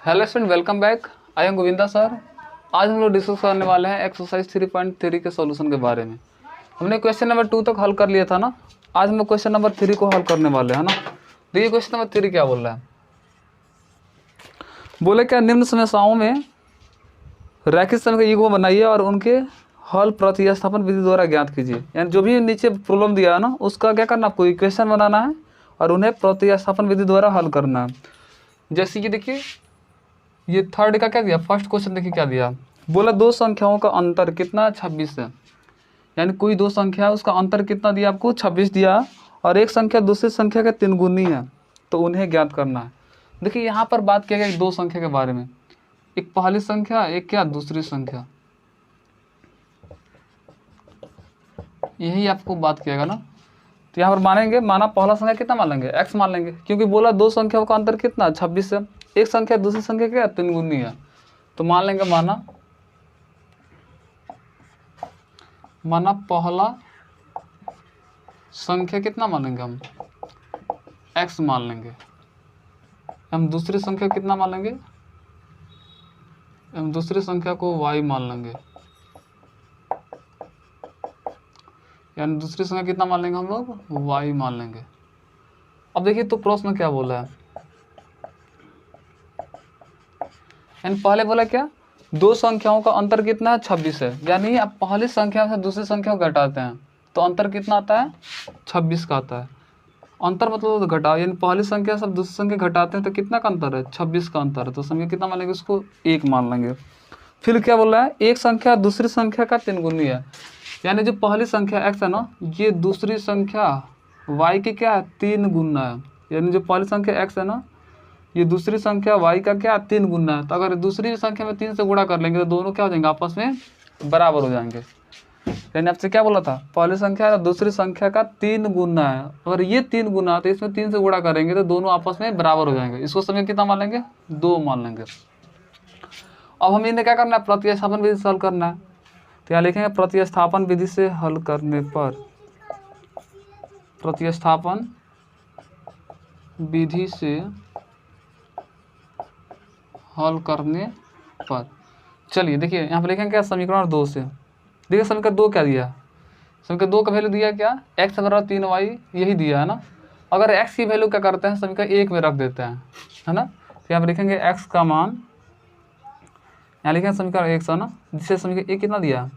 Hello student, welcome back. I am Govinda sir. आज हम लोग डिस्कस करने वाले हैं एक्सरसाइज 3.3 के सॉल्यूशन के बारे में। हमने क्वेश्चन नंबर 2 तक हल कर लिया था ना। आज हम लोग क्वेश्चन नंबर 3 को हल करने वाले हैं ना। देखिए क्वेश्चन नंबर 3 क्या बोल रहा है। बोले क्या निम्न समस्याओं में रैखिक समीकरण युग्म बनाइए और उनके हल प्रतिस्थापन विधि द्वारा ज्ञात कीजिए। यानी जो भी नीचे प्रॉब्लम दिया है ना, उसका क्या करना, आपको इक्वेशन बनाना है और उन्हें प्रतिस्थापन विधि द्वारा हल करना है। जैसे कि देखिए ये थर्ड का क्या दिया, फर्स्ट क्वेश्चन देखिए क्या दिया। बोला दो संख्याओं का अंतर कितना, 26 है। यानी कोई दो संख्या है, उसका अंतर कितना दिया आपको, 26 दिया। और एक संख्या दूसरी संख्या का 3 गुनी है, तो उन्हें ज्ञात करना है। देखिए यहाँ पर बात किया गया दो संख्या के बारे में, एक पहली संख्या, एक क्या दूसरी संख्या। यही आपको बात किएगा ना। तो यहाँ पर मानेंगे, माना पहला संख्या कितना मान लेंगे, x मान लेंगे, क्योंकि बोला दो संख्याओं का अंतर कितना, 26 है। एक संख्या दूसरी संख्या क्या, 3 गुनी है, तो मान लेंगे माना पहला संख्या कितना मानेंगे हम, x मान लेंगे। हम दूसरी संख्या कितना मान लेंगे, हम दूसरी संख्या को y मान लेंगे। यानी दूसरी संख्या कितना मान लेंगे हम लोग, y मान लेंगे। अब देखिए तो प्रश्न क्या बोला है, यानी पहले बोला क्या, दो संख्याओं का अंतर कितना है, 26 है। यानी आप पहली संख्या से दूसरी संख्या को घटाते हैं तो अंतर कितना आता है, 26 का आता है। अंतर मतलब घटाओ, यानी पहली संख्या से दूसरी संख्या घटाते हैं तो कितना का अंतर है, 26 का अंतर है। तो संख्या कितना मान लेंगे, उसको 1 मान लेंगे। फिर क्या बोल रहा है, एक संख्या दूसरी संख्या का 3 गुनी है। यानी जो पहली संख्या x है ना, ये दूसरी संख्या y की क्या है, 3 गुना है। यानी जो पहली संख्या x है ना, ये दूसरी संख्या y का क्या, 3 गुना है। तो अगर दूसरी संख्या में 3 से गुणा कर लेंगे तो दोनों क्या हो जाएंगे, आपस में बराबर हो जाएंगे। यानी आपसे क्या बोला था, पहली संख्या दूसरी संख्या का 3 गुना है, अगर ये 3 गुना तो इसमें 3 से गुणा करेंगे तो दोनों आपस में बराबर हो जाएंगे। इसको समय कितना मान लेंगे, 2 मान लेंगे। अब हम इन्हें क्या करना है, प्रतिस्थापन विधि से हल करना है। तो यहाँ लिखेंगे प्रतिस्थापन विधि से हल करने पर, प्रतिस्थापन विधि से हल करने पर। चलिए देखिए यहाँ पे लिखेंगे क्या, समीकरण 2 से। देखिए समीकरण 2 क्या दिया, समीकरण 2 का वैल्यू दिया क्या, x बराबर 3y, यही दिया है ना। अगर x की वैल्यू क्या करते हैं, समीकरण 1 में रख देते हैं, है ना। तो यहाँ पे लिखेंगे x का मान, यहाँ लिखेंगे समीकरण 1 है ना, जिससे समीकरण 1 कितना दिया,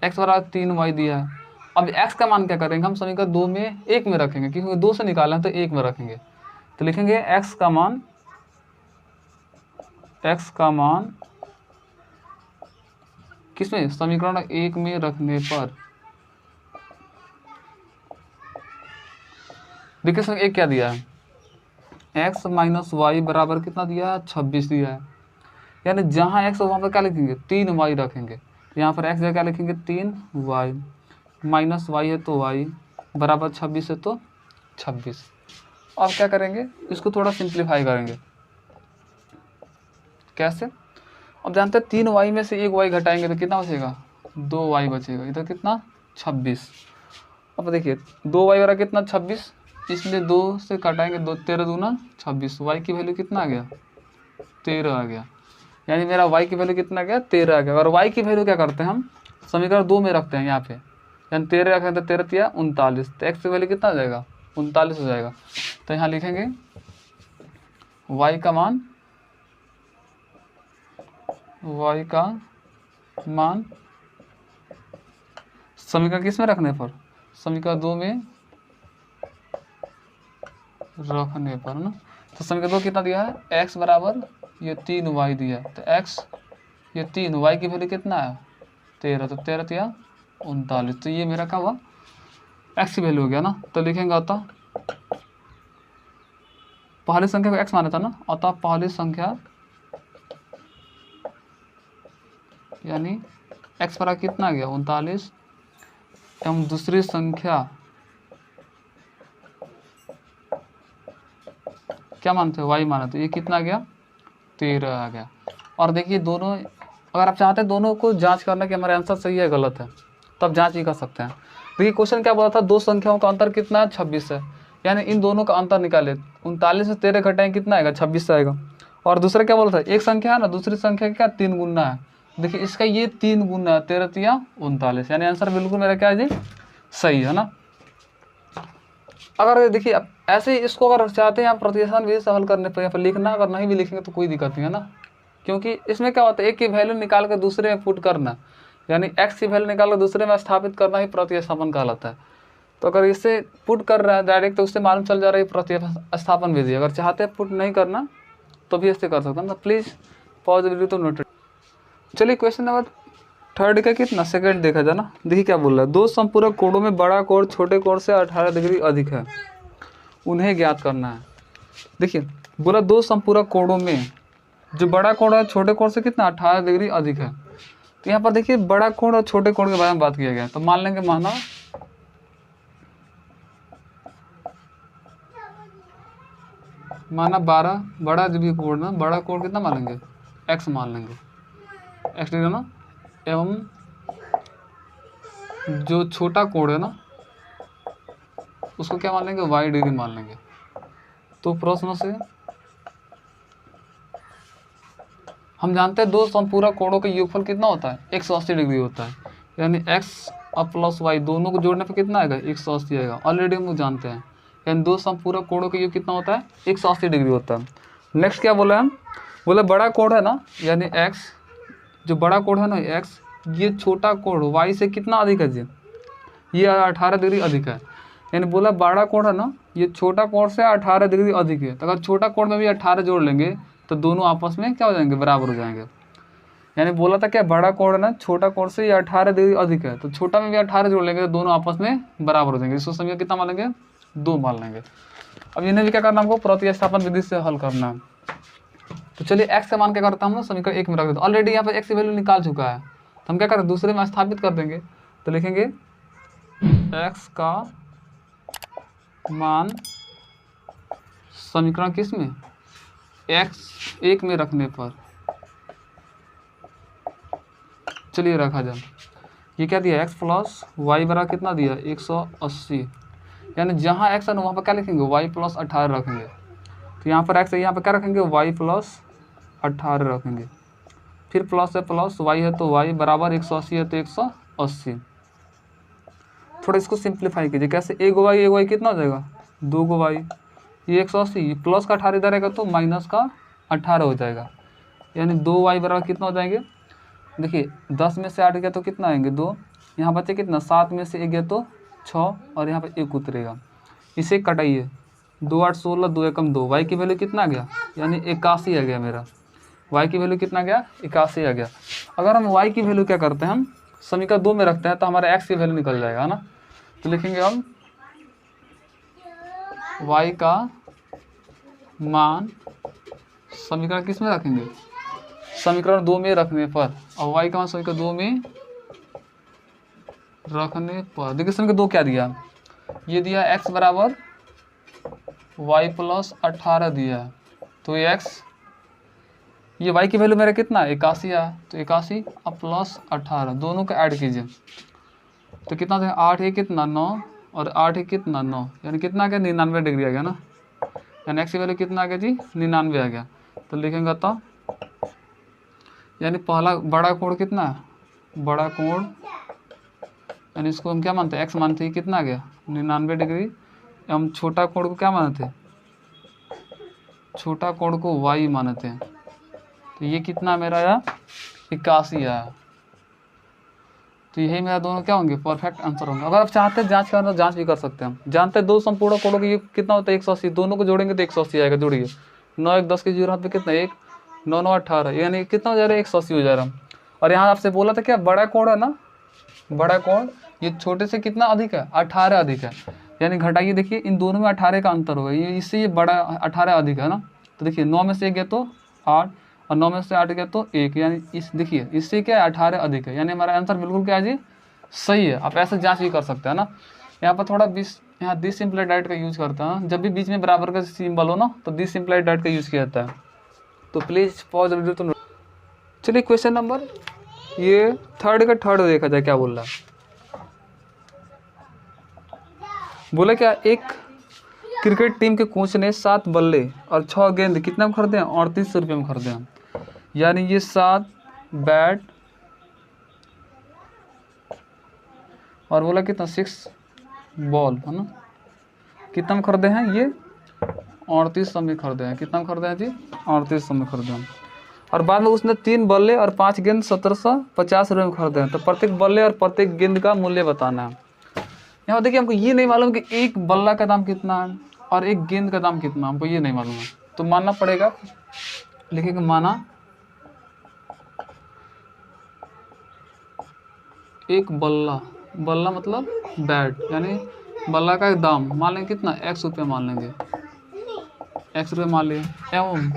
x बराबर 3y दिया है। अब x का मान क्या करेंगे, हम समीकरण 2 में 1 में रखेंगे, क्योंकि 2 से निकाला है तो 1 में रखेंगे। तो लिखेंगे x का मान किसमें, समीकरण 1 में रखने पर। देखिए समीकरण 1 क्या दिया है, x माइनस वाई बराबर कितना दिया है, 26 दिया है। यानी जहाँ x हो वहाँ पर क्या लिखेंगे, 3y रखेंगे। तो यहाँ पर x जगह क्या लिखेंगे, 3y, माइनस y है तो y, बराबर 26 है तो 26। अब क्या करेंगे, इसको थोड़ा सिंप्लीफाई करेंगे। कैसे, अब जानते हैं 3y में से 1y घटाएंगे तो कितना बचेगा, 2y बचेगा। इधर कितना, 26। अब देखिए 2y वाला कितना, 26, इसलिए 2 से घटाएंगे, 2 13 दूना 26, y की वैल्यू कितना आ गया, 13 आ गया। यानी मेरा y की वैल्यू कितना आ गया, 13 आ गया। और y की वैल्यू क्या करते हैं हम, समीकरण 2 में रखते हैं यहाँ पे। यानी 13 रखें तो 13 तिया 39, तो x की वैल्यू कितना आ जाएगा, 39 हो जाएगा। तो यहाँ लिखेंगे y का मान समीकरण किस में रखने पर, समीकरण 2 में रखने पर ना। तो समीकरण 2 कितना दिया है, x बराबर ये 3y दिया, तो x ये 3, y की वैल्यू कितना है, 13, तो 13 तिया 39। तो ये मेरा क्या हुआ, x की वैल्यू हो गया ना। तो लिखेंगे अतः पहली संख्या को x माना था ना, अतः पहली संख्या यानी x बराबर कितना आ गया, 39, एवं दूसरी संख्या क्या मानते हो, y माना, तो ये कितना आ गया, 13 आ गया। और देखिए दोनों, अगर आप चाहते हैं दोनों को जांच करना कि हमारा आंसर सही है गलत है, तब जांच ही कर सकते हैं। देखिए क्वेश्चन क्या बोला था, दो संख्याओं का अंतर कितना है, 26 है। यानी इन दोनों का अंतर निकाले, 39 में 13 घटाएं कितना आएगा, 26 आएगा। और दूसरा क्या बोला था, एक संख्या है ना दूसरी संख्या का क्या 3 गुना है, देखिए इसका ये 3 गुना है, 13 तिया 39, यानी आंसर बिल्कुल मेरा क्या है जी, सही है ना। अगर देखिए अब ऐसे ही इसको अगर चाहते हैं आप प्रतिस्थापन विधि से हल करने पर या फिर लिखना, अगर नहीं भी लिखेंगे तो कोई दिक्कत नहीं है ना, क्योंकि इसमें क्या होता है एक की वैल्यू निकाल कर दूसरे में पुट करना, यानी x की वैल्यू निकाल कर दूसरे में स्थापित करना ही प्रतिस्थापन कहलाता है। तो अगर इससे पुट कर रहा है डायरेक्ट तो उससे मालूम चल जा रहा है प्रतिस्थापन विधि। अगर चाहते हैं पुट नहीं करना तो भी ऐसे कर सकते हैं, तो प्लीज़ पॉज वीडियो तो नोट। चलिए क्वेश्चन नंबर 3 का कितना सेकंड देखा जाए ना। देखिए क्या बोल रहा है, दो संपूरक कोणों में बड़ा कोण छोटे कोण से 18 डिग्री अधिक है, उन्हें ज्ञात करना है। देखिए बोला दो संपूरक कोणों में जो बड़ा कोण है छोटे कोण से कितना 18 डिग्री अधिक है। तो यहाँ पर देखिए बड़ा कोण और छोटे कोण के बारे में बात किया गया है। तो मान लेंगे माना 12 बड़ा जो भी कोण ना, बड़ा कोण कितना मान लेंगे, x मान लेंगे, x डिग्री ना, एवं जो छोटा कोण है ना उसको क्या मान लेंगे, y डिग्री मान लेंगे। तो प्रश्न से हम जानते हैं दो संपूरक कोणों का योगफल कितना होता है, 180 डिग्री होता है, यानी x और प्लस y दोनों को जोड़ने पर कितना आएगा, 180 आएगा। ऑलरेडी हम लोग जानते हैं, यानी दो संपूरक कोणों का योग कितना होता है, 180 डिग्री होता है। नेक्स्ट क्या बोला हम, बोला बड़ा कोण है ना, यानी x, जो बड़ा कोण है ना x, ये छोटा कोण y से कितना अधिक है जी, ये 18 डिग्री अधिक है। यानी बोला बड़ा कोण है ना, ये छोटा कोण से 18 डिग्री अधिक है। तो अगर छोटा कोण में भी 18 जोड़ लेंगे तो दोनों आपस में क्या हो जाएंगे, बराबर हो जाएंगे। यानी बोला था क्या बड़ा कोण है ना छोटा कोण से ये 18 डिग्री अधिक है, तो छोटा में भी 18 जोड़ लेंगे तो दोनों आपस में बराबर हो जाएंगे। इसको समीकरण कितना मान लेंगे, 2 मान लेंगे। अब इन्हें भी क्या करना, हमको प्रतिस्थापन विधि से हल करना है। तो चलिए x का मान क्या करता हूँ, समीकरण 1 में रख देते। ऑलरेडी यहाँ पर x की वैल्यू निकाल चुका है, तो हम क्या करें दूसरे में स्थापित कर देंगे। तो लिखेंगे x का मान समीकरण किस में, x 1 में रखने पर, चलिए रखा जाए। ये क्या दिया, x प्लस वाई बराबर कितना दिया, 180। यानी जहाँ x है ना वहाँ पर क्या लिखेंगे, y प्लस 18 रखेंगे। तो यहाँ पर x है, यहाँ पर क्या रखेंगे, y प्लस 18 रखेंगे। फिर प्लस है प्लस, y है तो y बराबर 180 है तो 180। थोड़ा इसको सिंप्लीफाई कीजिए, कैसे, एक y कितना हो जाएगा, 2 y, ये 180 प्लस का 18 इधर आएगा तो माइनस का 18 हो जाएगा। यानी 2y बराबर कितना हो जाएंगे, देखिए 10 में से 8 गया तो कितना आएंगे 2, यहाँ बचे कितना 7 में से 1 गया तो 6, और यहाँ पर 1 उतरेगा। इसे कटाइए, 2 8 16, 2 एकम 2, y की वैल्यू कितना आ गया, यानी 81 आ गया मेरा। y की वैल्यू कितना गया, 81 आ गया। अगर हम y की वैल्यू क्या करते हैं, हम समीकरण 2 में रखते हैं तो हमारा x की वैल्यू निकल जाएगा ना। तो लिखेंगे हम y का मान समीकरण किस में रखेंगे, समीकरण 2 में रखने पर, और y का मान समीकरण 2 में रखने पर, देखिए समीकरण 2 क्या दिया, ये दिया x बराबर y प्लस 18 दिया है। तो ये x, ये y की वैल्यू मेरा कितना 81 है, तो 81 और प्लस 18 दोनों को ऐड कीजिए तो कितना था, 8 है कितना 9, और 8 है कितना 9, यानी कितना आ गया 99 डिग्री आ गया ना। यानी x की वैल्यू कितना आ गया जी, 99 आ गया। तो लिखेंगे तो यानी पहला बड़ा कोण कितना है, बड़ा कोण, यानी इसको हम क्या मानते हैं, x मानते हैं, कितना आ गया 99 डिग्री। हम छोटा कोण को क्या मानते हैं, छोटा कोण को y मानते हैं। तो ये कितना मेरा आया, 81 आया। तो यही मेरा दोनों क्या होंगे, परफेक्ट आंसर होंगे। अगर आप चाहते हैं जांच करना तो जांच भी कर सकते हैं। हम जानते हैं दो संपूर्ण कोणों की कितना होता है 180, दोनों को जोड़ेंगे तो 180 आएगा। जोड़िए 9 1 10 के जीरो हाथ पे कितना, 1 9 9 18, यानी कितना हो जा रहा है 180 हो जा रहा है। और यहाँ आपसे बोला था क्या बड़ा कोण है ना, बड़ा कोण ये छोटे से कितना अधिक है, 18 अधिक है। यानी घटाइए, देखिए इन दोनों में 18 का अंतर होगा, ये इससे ये बड़ा 18 अधिक है ना। तो देखिए 9 में से 1 गया तो 8, और 9 में से 8 गया तो 1, यानी इस देखिए इससे क्या है 18 अधिक है। यानी हमारा आंसर बिल्कुल क्या है जी, सही है। आप ऐसे जांच भी कर सकते हैं ना। यहाँ पर थोड़ा यहाँ डिसिम्प्लाइड का यूज करता है, जब भी बीच में बराबर का सिंबल हो ना तो डिसिम्प्लाइड का यूज किया जाता है। तो प्लीज पॉज वीडियो तो। चलिए क्वेश्चन नंबर ये 3 का 3 देखा जाए क्या बोल रहा है। बोला क्या, एक क्रिकेट टीम के कोच ने 7 बल्ले और 6 गेंद कितने में खरीदे हैं? 3800 रुपये में खरीदे हैं। यानी ये 7 बैट और बोला कितना 6 बॉल है ना, कितना में खरीदे हैं? ये 3800 में खरीदे हैं। कितना में खरीदे हैं जी? 3800 में खरीदे हैं। और बाद में उसने 3 बल्ले और 5 गेंद 1750 रुपये में खरीदे हैं। तो प्रत्येक बल्ले और प्रत्येक गेंद का मूल्य बताना है। यहाँ देखिए हमको ये नहीं मालूम कि एक बल्ला का दाम कितना है और एक गेंद का दाम कितना, हमको ये नहीं मालूम है। तो मानना पड़ेगा, लिखेंगे माना एक बल्ला, बल्ला मतलब बैट, यानी बल्ला का दाम मान लेंगे कितना? x रुपये मान लेंगे, x रुपये मान लिए, एवं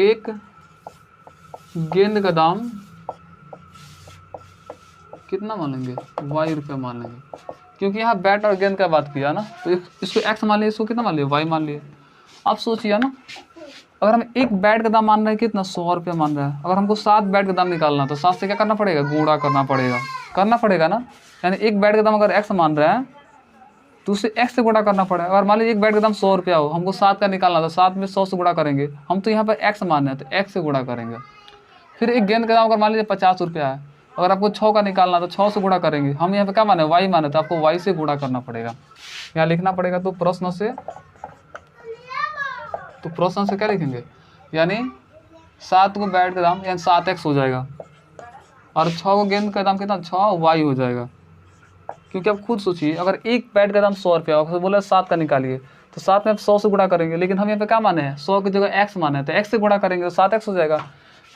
एक गेंद का दाम कितना मान लेंगे? y रुपये मान लेंगे, क्योंकि यहाँ बैट और गेंद का बात किया ना, तो इसको x मान लिया, इसको कितना मान लिया? y मान लिया। अब सोचिए ना, अगर हम एक बैट का दाम मान रहे हैं कितना? 100 रुपये मान रहे हैं। अगर हमको 7 बैट का दाम निकालना तो 7 से क्या करना पड़ेगा? गुणा करना पड़ेगा ना। यानी एक बैट का दाम अगर x मान रहा है तो उसे x से गुणा करना पड़ेगा। अगर मान लीजिए एक बैट का दाम 100 रुपया हो, हमको 7 का निकालना तो 7 में 100 से गुणा करेंगे। हम तो यहाँ पर x मान रहे हैं तो x से गुणा करेंगे। फिर एक गेंद का दाम अगर मान लीजिए 50 रुपया है, अगर आपको 6 का निकालना तो 6 से गुणा करेंगे। हम यहाँ पे क्या माने? y माने, तो आपको y से गुणा करना पड़ेगा, यहाँ लिखना पड़ेगा। तो प्रश्न से क्या लिखेंगे? यानी 7 को बैट का दाम यानी 7x हो जाएगा और 6 को गेंद का दाम कितना? 6y हो जाएगा। क्योंकि आप खुद सोचिए, अगर एक बैट का दाम 100 रुपया हो, बोला 7 का निकालिए तो 7 में आप 100 से गुणा करेंगे, लेकिन हम यहाँ पे क्या माने हैं? 100 की जगह x माने हैं, तो x से गुणा करेंगे तो 7x हो जाएगा।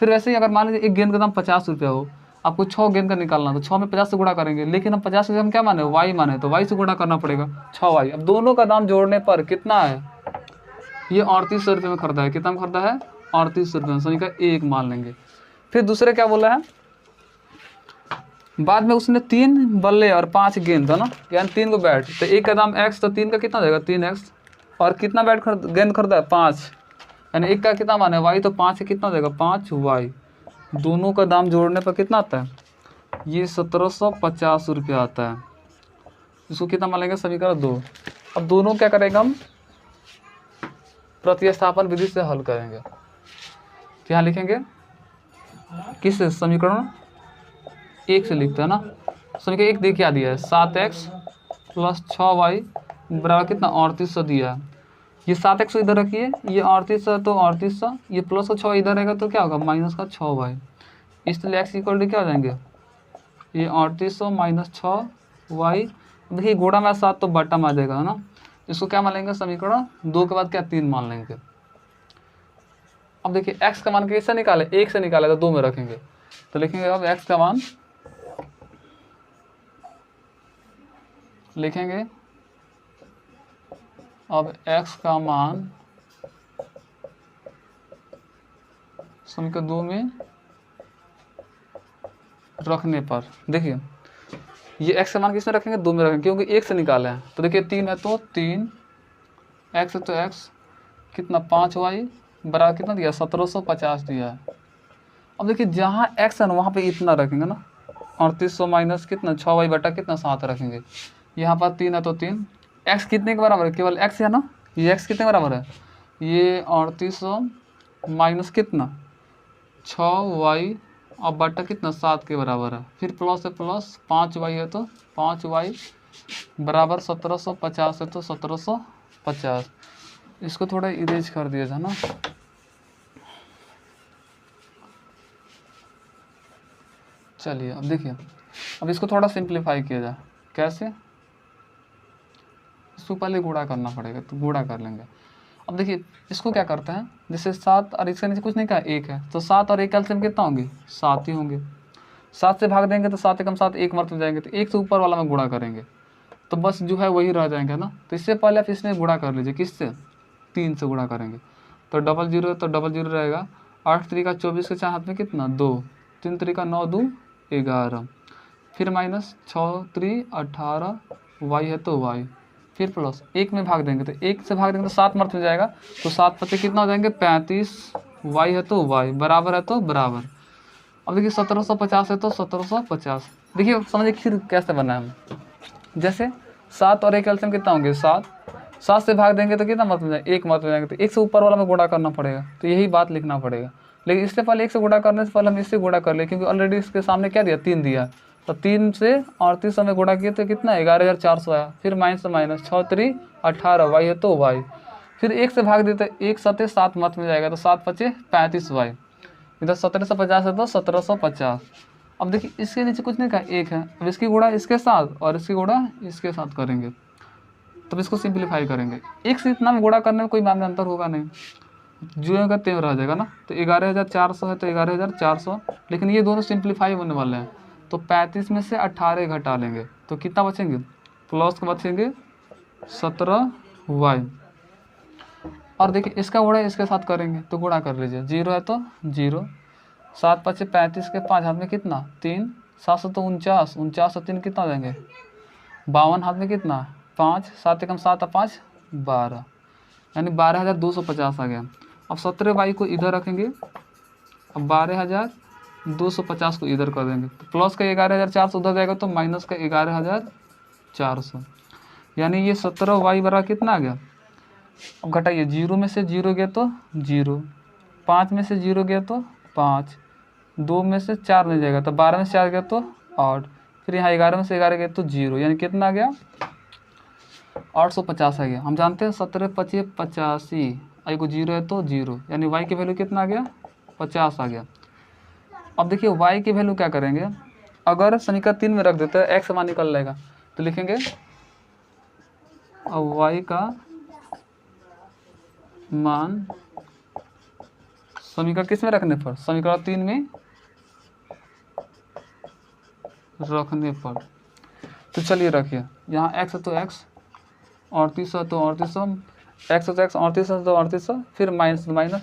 फिर वैसे ही अगर मान लीजिए एक गेंद का दाम 50 रुपया हो, आपको 6 गेंद का निकालना तो 6 में 50 से गुणा करेंगे, लेकिन हम 50 से हम क्या माने? y माने, तो y से गुणा करना पड़ेगा 6y। अब दोनों का दाम जोड़ने पर कितना है? ये 3800 रुपये में खरीदा है। कितना में खरीदा है? 3800 रुपये में, सही का 1 मान लेंगे। फिर दूसरे क्या बोला है? बाद में उसने 3 बल्ले और 5 गेंद है ना, यानी 3 को बैट, तो एक का दाम x, तो 3 का कितना देगा? 3x। और कितना बैट गेंद खरीदा है? 5, यानी एक का कितना मान है? y, तो 5 से कितना देगा? 5y। दोनों का दाम जोड़ने पर कितना आता है? ये 1750 रुपया आता है। इसको कितना मान लेंगे? समीकरण 2। अब दोनों क्या करेंगे हम? प्रतिस्थापन विधि से हल करेंगे। तो यहाँ लिखेंगे किस समीकरण 1 से लिखते हैं ना। समीकरण 1 देखिए क्या दिया है? 7x प्लस 6y बराबर कितना? 3800 दिया है। ये 7x इधर रखिए, ये 3800 तो 3800, ये प्लस का 6 इधर रहेगा तो क्या होगा? माइनस का 6y। इसलिए x इक्वल टू क्या हो जाएंगे? ये 3800 माइनस 6y। देखिए गुणा में 7 तो बट्टा में आ जाएगा है ना। इसको क्या मान लेंगे? समीकरण 2 के बाद क्या? 3 मान लेंगे। अब देखिए x का मान कैसे निकाले? 1 से निकाले तो 2 में रखेंगे, तो लिखेंगे अब x का मान लिखेंगे अब x का मान समीकरण 2 में रखने पर, देखिए ये x का मान किस में रखेंगे? 2 में रखेंगे, क्योंकि 1 से निकाले हैं। तो देखिए 3 है तो 3, x है तो x कितना? 5y बराबर कितना दिया? 1750 दिया है। अब देखिए जहाँ x है ना वहाँ पे इतना रखेंगे ना, 3800 माइनस कितना? 6y बटा कितना? 7 रखेंगे। यहाँ पर 3 है तो 3, x कितने के बराबर है? केवल x है ना, ये x कितने के बराबर है? ये 3800 माइनस कितना? 6y और बटा कितना? 7 के बराबर है। फिर प्लस है प्लस 5y है तो 5y बराबर 1750 है तो 1750। इसको थोड़ा इरेज कर दिया था ना। चलिए अब देखिए, अब इसको थोड़ा सिंप्लीफाई किया जाए। कैसे? इसको पहले गुणा करना पड़ेगा, तो गुणा कर लेंगे। अब देखिए इसको क्या करते हैं, जैसे 7 और इसके नीचे कुछ नहीं कहा, 1 है, तो 7 और 1 एलसीएम कितना होंगे? 7 ही होंगे। 7 से भाग देंगे तो 7 एकम 7, 1 मरते जाएंगे, तो 1 से ऊपर वाला में गुणा करेंगे तो बस जो है वही रह जाएंगे ना। तो इससे पहले आप इसमें गुणा कर लीजिए, किससे? 3 से गुणा करेंगे तो 00 है तो 00 रहेगा। 8 3 24 के 4 हाथ में कितना? 2, 3 3 9 2 11, फिर माइनस 6 3 18, y है तो y, फिर प्लस 1 में भाग देंगे तो 1 से भाग देंगे तो 7 मर्द में जाएगा, तो 7 पचे कितना हो जाएंगे? 35, y है तो y, बराबर है तो बराबर। अब देखिए 1750 है तो 1750। देखिए समझिए फिर कैसे बना है हम, जैसे 7 और 1 एलसीएम कितना होंगे 7, 7 से भाग देंगे तो कितना मत मिल जाएगा 1 मत मिल जाएगा, तो 1 से ऊपर वाला में गुणा करना पड़ेगा, तो यही बात लिखना पड़ेगा। लेकिन इससे पहले 1 से गुणा करने से पहले हम इससे गुणा कर ले, क्योंकि ऑलरेडी इसके सामने क्या दिया 3 दिया, तो 3 से 38 में गुणा किए तो कितना 11,400 आया, फिर माइनस से माइनस 6 3 18 वाई है तो वाई, फिर 1 से भाग देते 1 7 7 मत में जाएगा, तो 7 5 35 वाई, इधर 1750 है तो 1750। अब देखिए इसके नीचे कुछ नहीं कहा 1 है, अब इसकी गुणा इसके साथ और इसकी गुणा इसके साथ करेंगे, तब इसको सिंप्लीफाई करेंगे। 1 से इतना में गुणा करने में कोई मामला अंतर होगा नहीं, जो का तेव रह जाएगा ना, तो 11,400 है तो 11,400, लेकिन ये दोनों सिंप्लीफाई होने वाले हैं, तो 35 में से 18 घटा लेंगे तो कितना बचेंगे, प्लस के बचेंगे 17 वाई। और देखिए इसका गुणा इसके साथ करेंगे तो गुणा कर लीजिए, 0 है तो 0, 7 5 35 के 5 हाथ में कितना 3, 7 तो 49, 49 3 कितना देंगे 52, हाथ में कितना 5, 7 एकम 7 5 12, यानी 12,250 आ गया। अब 17 वाई को इधर रखेंगे, अब 12,250 को इधर कर देंगे, तो प्लस का 11,400 उधर जाएगा तो माइनस का 11,400, यानी ये 17 वाई बराबर कितना आ गया। अब घटाइए, 0 में से 0 गया तो 0, 5 में से 0 गया तो 5, 2 में से 4 नहीं जाएगा तो 12 में से 4 गया तो 8, फिर यहाँ 11 में से 11 गया तो 0, यानी कितना आ गया 850 आ गया। हम जानते हैं 17 25 85, आई को 0 है तो 0, यानी y की वैल्यू कितना आ गया 50 आ गया। अब देखिए y की वैल्यू क्या करेंगे, अगर समीकरण 3 में रख देते हैं x मान निकल जाएगा, तो लिखेंगे अब y का मान समीकरण किस में रखने पर, समीकरण 3 में रखने पर, तो चलिए रखिए, यहाँ x है तो x, 38 है तो 38, x है तो x, 38 है तो 38, फिर माइनस माइनस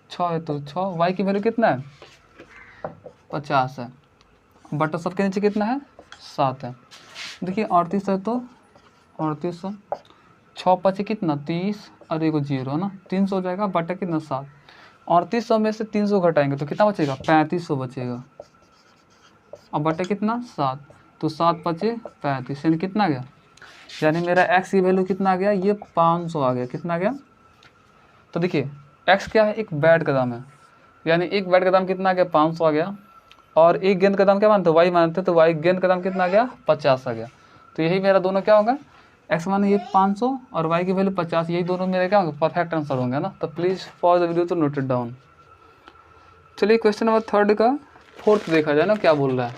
6 है तो 6, y की वैल्यू कितना है 50 है, बटा सबके नीचे कितना है 7 है। देखिए 38 है तो 38, 6 5 कितना 30 और एक 0 है ना, 300 हो जाएगा, बटा कितना 7, 3800 में से 300 घटाएंगे तो कितना बचेगा 3500 बचेगा, अब बटे कितना 7, तो 7 5 35, यानी कितना गया, यानी मेरा x की वैल्यू कितना आ गया, ये 500 आ गया, कितना आ गया। तो देखिए x क्या है, एक बैट का दाम है, यानी एक बैट का दाम कितना आ गया 500 आ गया, और एक गेंद का दाम क्या मानते y मानते, तो y गेंद का दाम कितना आ गया 50 आ गया, तो यही मेरा दोनों क्या होगा, x माने ये 500 और y की वैल्यू 50, यही दोनों मेरे क्या होंगे परफेक्ट आंसर होंगे ना। तो प्लीज़ पॉज द वीडियो तो नोट इट डाउन। चलिए क्वेश्चन नंबर 3 का 4th देखा जाए ना क्या बोल रहा है।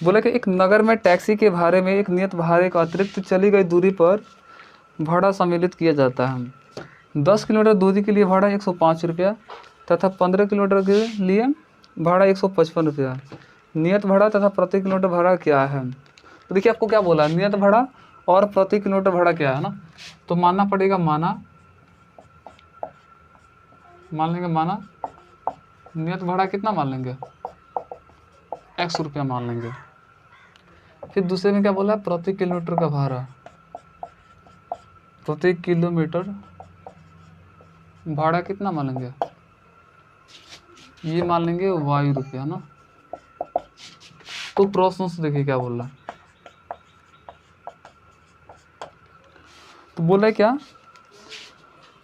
बोला कि एक नगर में टैक्सी के भाड़े में एक नियत भाड़े का अतिरिक्त चली गई दूरी पर भाड़ा सम्मिलित किया जाता है। 10 किलोमीटर दूरी के लिए भाड़ा 105 रुपया तथा 15 किलोमीटर के लिए भाड़ा 155 रुपया। नियत भाड़ा तथा प्रति किलोमीटर भाड़ा क्या है। तो देखिए आपको क्या बोला, नियत भाड़ा और प्रति किलोमीटर भाड़ा क्या है ना, तो मानना पड़ेगा मान लेंगे नियत भाड़ा कितना मान लेंगे 100 रुपया मान लेंगे। फिर दूसरे में क्या बोला है, प्रति किलोमीटर का भाड़ा, प्रति किलोमीटर भाड़ा कितना मान लेंगे, ये मान लेंगे वायु रुपया ना। तो प्रश्न से देखिए क्या बोल रहा है, तो बोला है क्या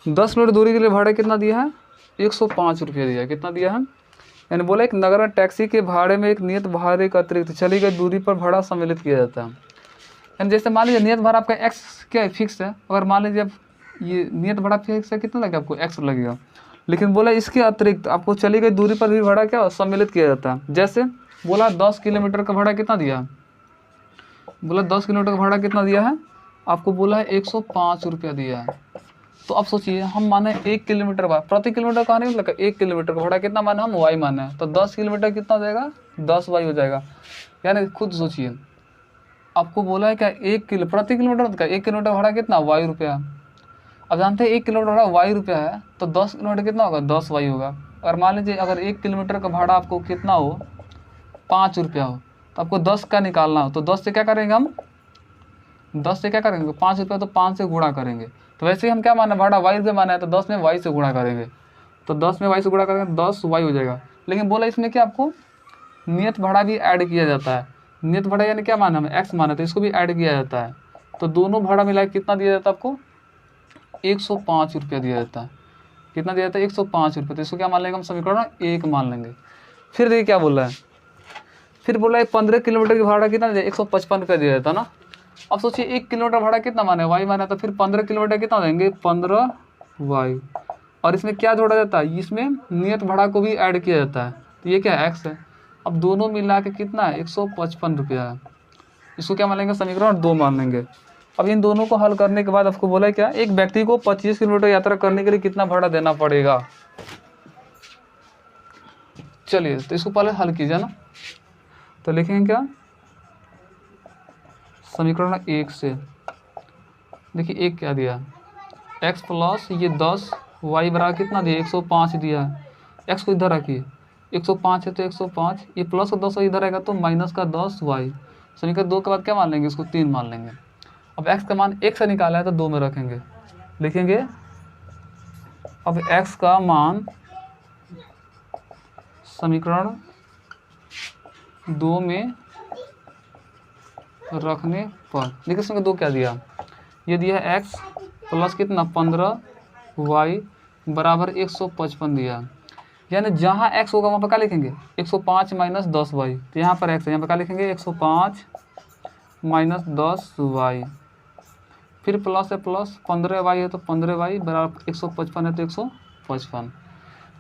10 किलोमीटर दूरी के लिए भाड़ा कितना दिया है 105 रुपया दिया है, कितना दिया है, यानी बोला एक नगर में टैक्सी के भाड़े में एक नियत भाड़े का अतिरिक्त चली गई दूरी पर भाड़ा सम्मिलित किया जाता है। यानी जैसे मान लीजिए नियत भाड़ा आपका x क्या है फिक्स है, अगर मान लीजिए ये नियत भाड़ा फिक्स है कितना लगेगा आपको x लगेगा, लेकिन बोला इसके अतिरिक्त आपको चली गई दूरी पर भी भाड़ा क्या सम्मिलित किया जाता है। जैसे बोला 10 किलोमीटर का भाड़ा कितना दिया, बोला 10 किलोमीटर का भाड़ा कितना दिया है आपको, बोला है 105 रुपया दिया है। तो अब सोचिए हम माने 1 किलोमीटर भाड़ा, प्रति किलोमीटर कहा नहीं मतलब 1 किलोमीटर का भाड़ा कितना माने हम y माने, तो 10 किलोमीटर कितना हो जाएगा 10 y हो जाएगा। यानी खुद सोचिए आपको बोला है क्या प्रति किलोमीटर का 1 किलोमीटर भाड़ा कितना y रुपया। अब जानते हैं 1 किलोमीटर भाड़ा y रुपया है तो 10 किलोमीटर कितना होगा 10 y होगा। और मान लीजिए अगर 1 किलोमीटर का भाड़ा आपको कितना हो 5 रुपया हो, तो आपको 10 का निकालना हो, तो 10 से क्या करेंगे हम 10 से क्या करेंगे 5 रुपया, तो 5 से गुणा करेंगे। तो वैसे ही हम क्या माना भाड़ा y रुपये माना है, तो 10 में y से गुणा करेंगे, तो 10 में y से गुणा करेंगे 10 y हो जाएगा। लेकिन बोला इसमें कि आपको नियत भाड़ा भी ऐड किया जाता है, नियत भाड़ा यानी क्या माना हमें, एक्स माना, तो इसको भी ऐड किया जाता है। तो दोनों भाड़ा मिला के कितना दिया जाता है आपको, 105 रुपया दिया जाता है। कितना दिया जाता है, 105 रुपये। तो इसको क्या मान लेंगे हम, समीकरण 1 मान लेंगे। फिर देखिए क्या बोल रहा है, फिर बोला है 15 किलोमीटर की भाड़ा कितना दिया, 155 रुपया दिया जाता है ना। अब सोचिए 1 किलोमीटर भाड़ा कितना माने, वाई माना, तो फिर 15 किलोमीटर कितना देंगे, 15 वाई। और इसमें क्या जोड़ा जाता है, इसमें नियत भाड़ा को भी ऐड किया जाता है। तो ये क्या है, एक्स है। अब दोनों मिला के कितना है, 155 रुपया है। इसको क्या मान लेंगे, समीकरण 2 मान लेंगे। अब इन दोनों को हल करने के बाद आपको बोला क्या, एक व्यक्ति को 25 किलोमीटर यात्रा करने के लिए कितना भाड़ा देना पड़ेगा। चलिए तो इसको पहले हल कीजिए ना। तो लिखेंगे क्या, समीकरण 1 से देखिए, एक क्या दिया, x प्लस ये 10 y बराबर कितना दिया, 105 दिया है। x को इधर रखिए, 105 है तो 105, ये प्लस का 10 इधर आएगा तो माइनस का 10 y। समीकरण 2 के बाद क्या मान लेंगे, इसको 3 मान लेंगे। अब x का मान 1 से निकाला है तो 2 में रखेंगे, लिखेंगे। अब x का मान समीकरण 2 में रखने पर देखिए इसमें 2 क्या दिया, ये दिया है x प्लस कितना 15 y बराबर 155 दिया। यानी जहाँ x होगा वहाँ पर क्या लिखेंगे, 105 माइनस 10 y। तो यहाँ पर x है, यहाँ पर क्या लिखेंगे, 105 माइनस 10 y। फिर प्लस है, प्लस 15 y है तो 15 y बराबर 155 है तो 155।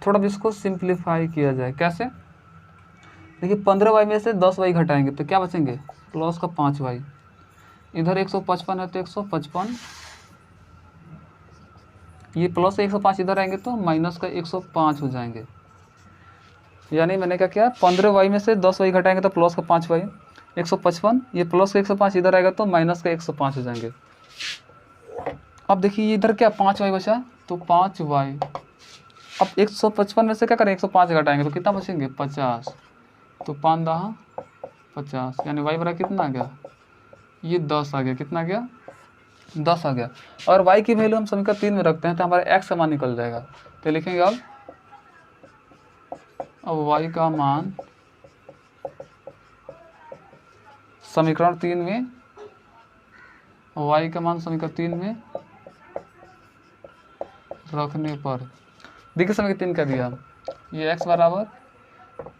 थोड़ा भी इसको सिंप्लीफाई किया जाए, कैसे, देखिए 15 y में से 10 y घटाएंगे तो क्या बचेंगे, प्लस का 5 y। इधर 155 है तो 155, ये प्लस 105 इधर आएंगे तो माइनस का 105 हो जाएंगे। यानी मैंने क्या किया, 15 y में से 10 y घटाएंगे तो प्लस का 5 y, 155, ये प्लस का 105 इधर आएगा तो माइनस का 105 हो जाएंगे। अब देखिए इधर क्या 5 y बचा तो 5 y। अब 155 में से क्या करें, 105 घटाएंगे तो कितना बचेंगे, 50। तो 5 दहा 50, यानी y बराबर कितना आ गया, ये 10 आ गया। कितना आ गया, 10 आ गया। और y की वैल्यू हम समीकरण 3 में रखते हैं तो हमारा x का मान निकल जाएगा। तो लिखेंगे अब y का मान समीकरण 3 में, y का मान समीकरण 3 में रखने पर देखिए समीकरण 3 का दिया, ये x बराबर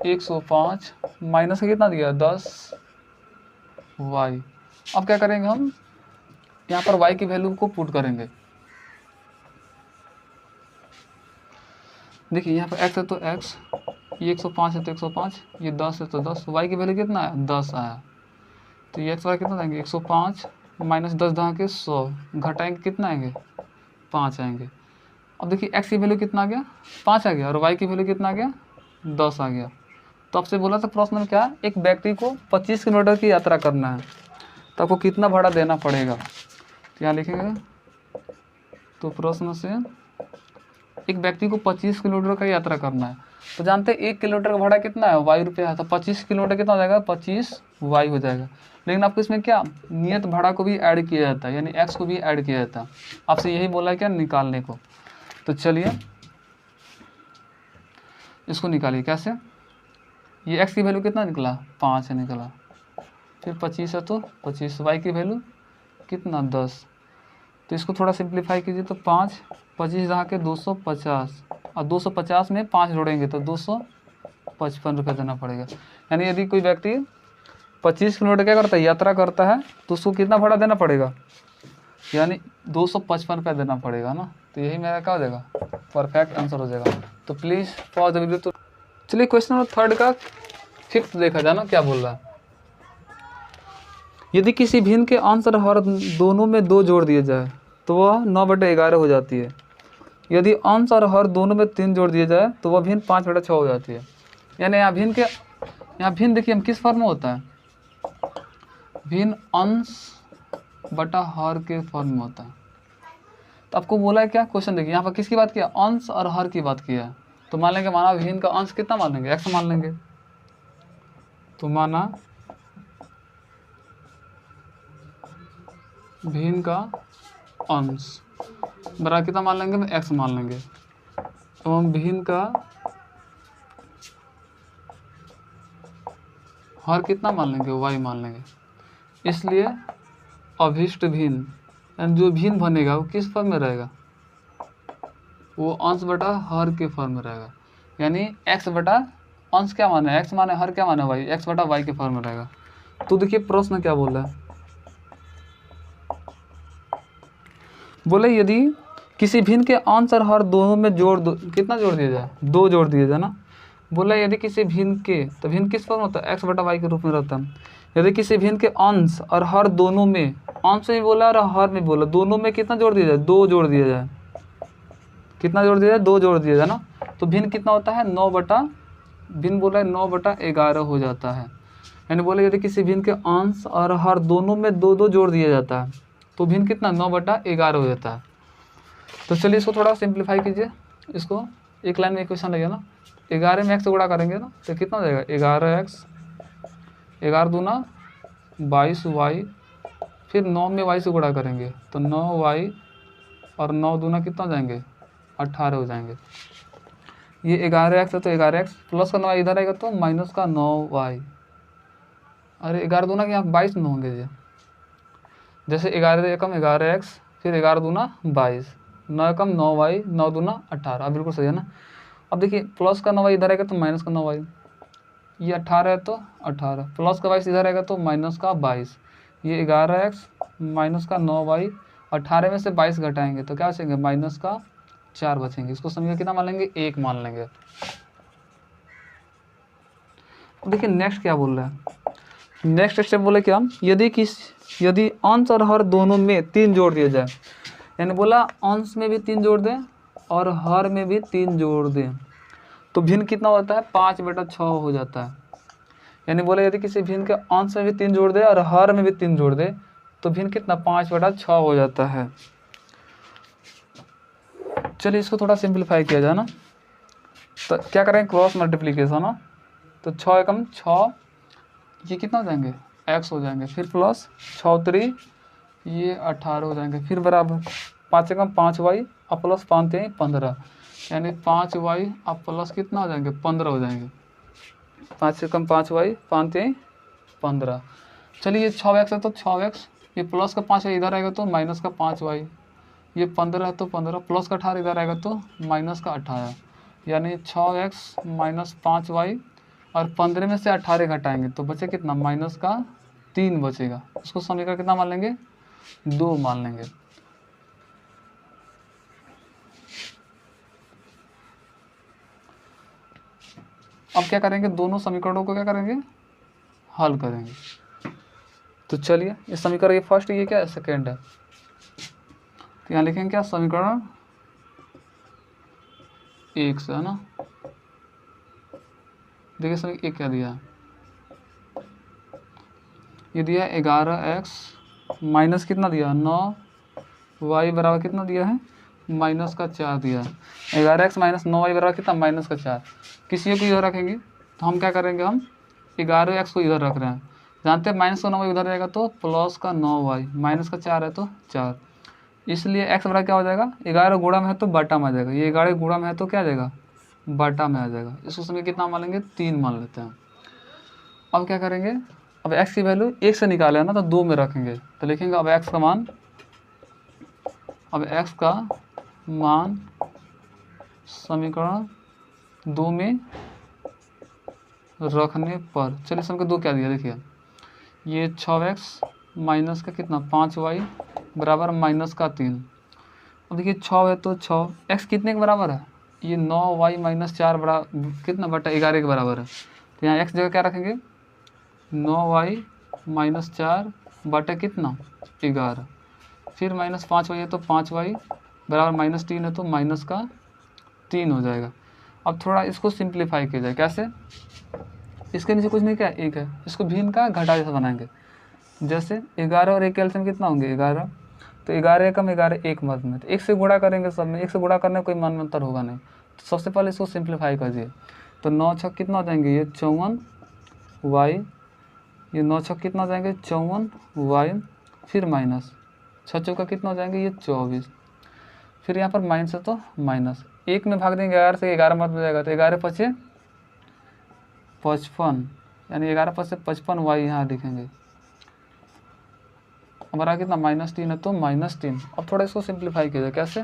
105 माइनस का कितना दिया 10 y। अब क्या करेंगे हम, यहाँ पर y की वैल्यू को पुट करेंगे। देखिए यहाँ पर x है तो x, ये 105 है तो 105, ये 10 है तो 10, y की वैल्यू कितना है 10 आया। तो ये x वाला कितना देंगे, 105 माइनस 10 दहा के 100, घटाएंगे कितना आएंगे 5 आएंगे। अब देखिए x की वैल्यू कितना आ गया 5 आ गया, और y की वैल्यू कितना आ गया 10 आ गया। तो आपसे बोला था प्रश्न में क्या, एक व्यक्ति को 25 किलोमीटर की यात्रा करना है तो आपको कितना भाड़ा देना पड़ेगा। तो यहाँ लिखेंगे, तो प्रश्न से एक व्यक्ति को 25 किलोमीटर का यात्रा करना है तो जानते हैं 1 किलोमीटर का भाड़ा कितना है, वाई रुपया है। तो 25 किलोमीटर कितना हो जाएगा, 25 वाई हो जाएगा। लेकिन आपको इसमें क्या नियत भाड़ा को भी ऐड किया जाता है, यानी एक्स को भी ऐड किया जाता है। आपसे यही बोला है क्या, निकालने को। तो चलिए इसको निकालिए कैसे, ये x की वैल्यू कितना निकला 5 है निकला, फिर 25 है तो 25, y की वैल्यू कितना 10। तो इसको थोड़ा सिंप्लीफाई कीजिए तो 5 25 जहाँ के 250, और 250 में 5 जोड़ेंगे तो 255 रुपये देना पड़ेगा। यानी यदि कोई व्यक्ति 25 किलोमीटर क्या करता है, यात्रा करता है, तो उसको कितना भाड़ा देना पड़ेगा, यानी 255 रुपये देना पड़ेगा ना। तो यही मेरा क्या हो जाएगा, परफेक्ट आंसर हो जाएगा। तो प्लीज़ पॉज द वीडियो। तो चलिए क्वेश्चन नंबर 3 का 5th देखा जाए ना क्या बोल रहा है। यदि किसी भिन्न के अंश और हर दोनों में 2 जोड़ दिए जाए तो वह 9/11 हो जाती है। यदि अंश और हर दोनों में 3 जोड़ दिए जाए तो वह भिन्न 5/6 हो जाती है। यानी यहाँ भिन्न के, यहाँ भिन्न देखिए हम किस फॉर्म में होता है, भिन्न अंश बटा हर के फॉर्म में होता है। तो आपको बोला है क्या क्वेश्चन, देखिए यहाँ पर किसकी बात किया, अंश और हर की बात किया है। तो मान लेंगे माना भिन्न का अंश कितना मान लेंगे, x मान लेंगे। तो माना भिन्न का अंश बराबर कितना मान लेंगे, x मान लेंगे। तो हम भिन्न का हर कितना मान लेंगे, y मान लेंगे। इसलिए अभिष्ट भिन्न, यानी जो भिन्न बनेगा वो किस फॉर्म में रहेगा, वो अंश बटा हर के फॉर्म में रहेगा। यानी x बटा अंश क्या माने, x माने हर क्या माने y, x बटा y के फॉर्म में रहेगा। तो देखिए प्रश्न क्या बोल रहा है, बोले यदि किसी भिन्न के अंश और हर दोनों में जोड़ दो, कितना जोड़ दिया जाए, 2 जोड़ दिया जाए ना। बोला यदि किसी भिन्न के, तो भिन्न किस फॉर्म होता है, x बटा y के रूप में रहता है। यदि किसी भिन्न के अंश और हर दोनों में, अंश में बोला और हर में बोला, दोनों में कितना जोड़ दिया जाए, 2 जोड़ दिया जाए। कितना जोड़ दिया जाए, 2 जोड़ दिया जाए ना। तो भिन्न कितना होता है, 9 बटा, भिन्न बोला है 9 बटा 11 हो जाता है। यानी बोले यदि किसी भिन्न के अंश और हर दोनों में 2 जोड़ दिया जाता है तो भिन्न कितना 9 बटा 11 हो जाता है। तो चलिए इसको थोड़ा सिंप्लीफाई कीजिए, इसको एक लाइन में इक्वेशन लगेगा ना, 11 में x से गुणा करेंगे ना तो कितना हो जाएगा, 11x, 11 दूना 22y, फिर 9 में y से गुणा करेंगे तो 9y, और 9 दूना कितना हो जाएंगे, 18 हो जाएंगे। ये 11x है तो 11x प्लस का 9 इधर आएगा तो माइनस का 9y, अरे 11 दूना के यहाँ 22 में होंगे जी, जैसे 11 एकम 11x, फिर 11 दूना 22, 9 एकम 9y, 9 दूना 18, अब बिल्कुल सही है ना। अब देखिए प्लस का 9y इधर आएगा तो माइनस का 9y, ये 18 है तो 18, प्लस का 22 इधर आएगा तो माइनस का 22, ये 11x माइनस का 9y, 18 में से 22 घटाएंगे तो क्या बचेंगे, माइनस का 4 बचेंगे। इसको समीकरण कितना मान लेंगे, 1 मान लेंगे। अब देखिए नेक्स्ट क्या बोल रहा है, नेक्स्ट स्टेप बोले क्या, यदि अंश और हर दोनों में 3 जोड़ दिया जाए, यानी बोला अंश में भी 3 जोड़ दें और हर में भी 3 जोड़ दें तो भिन्न कितना होता है, 5 बटा 6 हो जाता है। यानी बोले यदि किसी भिन्न के अंश में भी 3 जोड़ दे और हर में भी 3 जोड़ दे तो भिन्न कितना 5 बटा 6 हो जाता है। चलिए इसको थोड़ा सिंप्लीफाई किया जाए ना, तो क्या करें, क्रॉस मल्टीप्लीकेशन ना, तो 6 एकम 6, ये कितना हो जाएंगे, x हो जाएंगे, फिर प्लस 6 3 ये 18 हो जाएंगे, फिर बराबर 5 एकम 5y और प्लस 5 3 15, यानी 5y और प्लस कितना हो जाएंगे, 15 हो जाएंगे, 5 एकम 5y 5 3 15। चलिए ये 6x है तो 6x, ये प्लस का 5 इधर आएगा तो माइनस का 5y, ये 15 है तो 15, प्लस का 18 इधर आएगा तो माइनस का 18, यानी 6x माइनस 5y, और 15 में से 18 घटाएंगे तो बचे कितना, माइनस का 3 बचेगा। उसको समीकरण कितना मान लेंगे, 2 मान लेंगे। अब क्या करेंगे, दोनों समीकरणों को क्या करेंगे, हल करेंगे। तो चलिए ये समीकरण, ये फर्स्ट, ये क्या है, सेकेंड है, तो यहाँ लिखेंगे क्या, समीकरण 1 से है ना। देखिए समीकरण 1 क्या दिया है, ये दिया है 11x माइनस कितना दिया, 9y बराबर कितना दिया है, माइनस का 4 दिया है। 11x माइनस 9y बराबर कितना, माइनस का 4। किसी को इधर रखेंगे तो हम क्या करेंगे, हम 11x को इधर रख रहे हैं, जानते हैं माइनस का 9y उधर रहेगा तो प्लस का 9y, माइनस का 4 है तो 4, इसलिए x बराबर क्या हो जाएगा, 11 गुणा में है तो बटा में आ जाएगा, ये 11 गुणा में है तो क्या आ जाएगा, बटा में आ जाएगा। इसको समय कितना मान लेंगे, 3 मान लेते हैं। अब क्या करेंगे, अब x की वैल्यू 1 से निकाले है ना तो 2 में रखेंगे, तो लिखेंगे अब x का मान, अब x का मान समीकरण 2 में रखने पर, चलिए समीकरण 2 क्या दिया, देखिए ये 6x माइनस का कितना 5y बराबर माइनस का 3। अब देखिए 6 है तो 6, x कितने के बराबर है, ये 9y माइनस 4 बड़ा कितना बटा 11 के बराबर है, तो यहाँ x जगह क्या रखेंगे, 9y माइनस 4 बटा कितना 11, फिर माइनस 5y है तो 5y बराबर माइनस 3 है तो माइनस का 3 हो जाएगा। अब थोड़ा इसको सिंप्लीफाई किया जाए, कैसे, इसके नीचे कुछ नहीं क्या, 1 है, इसको भिन्न का घटा जैसा बनाएंगे, जैसे 11 और 1 के एलसीएम कितना होंगे, 11, तो 11 एकम 11 एक मत में, तो 1 से गुणा करेंगे सब में, 1 से गुणा करने में कोई मान में अंतर होगा नहीं, तो सबसे पहले इसको सिंप्लीफाई कर दिए, तो 9 छक कितना हो जाएंगे, ये 54y, ये 9 छक कितना हो जाएंगे 54y, फिर माइनस 6 चौका कितना हो जाएंगे, ये 24, फिर यहाँ पर माइनस है तो माइनस, 1 में भाग देंगे 11 से, 11 मत में जाएगा तो 11 × 5 = 55, यानी 11 पर से 55y यहाँ लिखेंगे। हमारा कितना -3 है तो -3। अब थोड़ा इसको सिंप्लीफाई कीजिए। कैसे?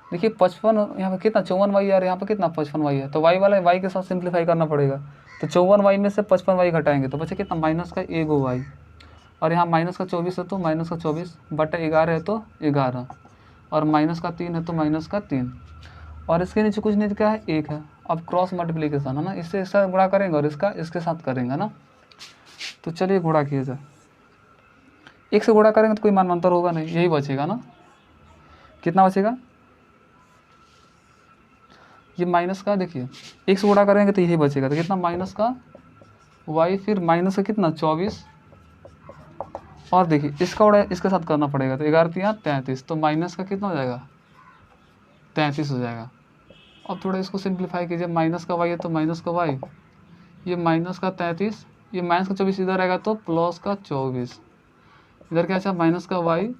देखिए 55 यहाँ पे कितना 54y है और यहाँ पे कितना 55y है, तो y वाला y के साथ सिंप्लीफाई करना पड़ेगा। तो 54y में से 55y घटाएंगे तो बचे कितना -1y, और यहाँ -24 है तो -24 बटा 11 है तो 11, और -3 है तो -3, और इसके नीचे कुछ नहीं क्या है 1 है। अब क्रॉस मल्टीप्लिकेशन है ना, इससे इसका गुणा करेंगे और इसका इसके साथ करेंगे ना। तो चलिए गुणा किए जाए। 1 से गुणा करेंगे तो कोई मान अंतर होगा नहीं, यही बचेगा ना। कितना बचेगा? ये माइनस का, देखिए 1 से गुणा करेंगे तो यही बचेगा, तो कितना माइनस का y, फिर माइनस का कितना 24, और देखिए इसका गुणा इसके साथ करना पड़ेगा, तो 11 यहाँ 33, तो माइनस का कितना हो जाएगा 33 हो जाएगा। अब थोड़ा इसको सिंप्लीफाई कीजिए। माइनस का y है तो माइनस का y, ये माइनस का 33, ये माइनस का 24 इधर आएगा तो प्लस का 24, इधर क्या अच्छा माइनस का y।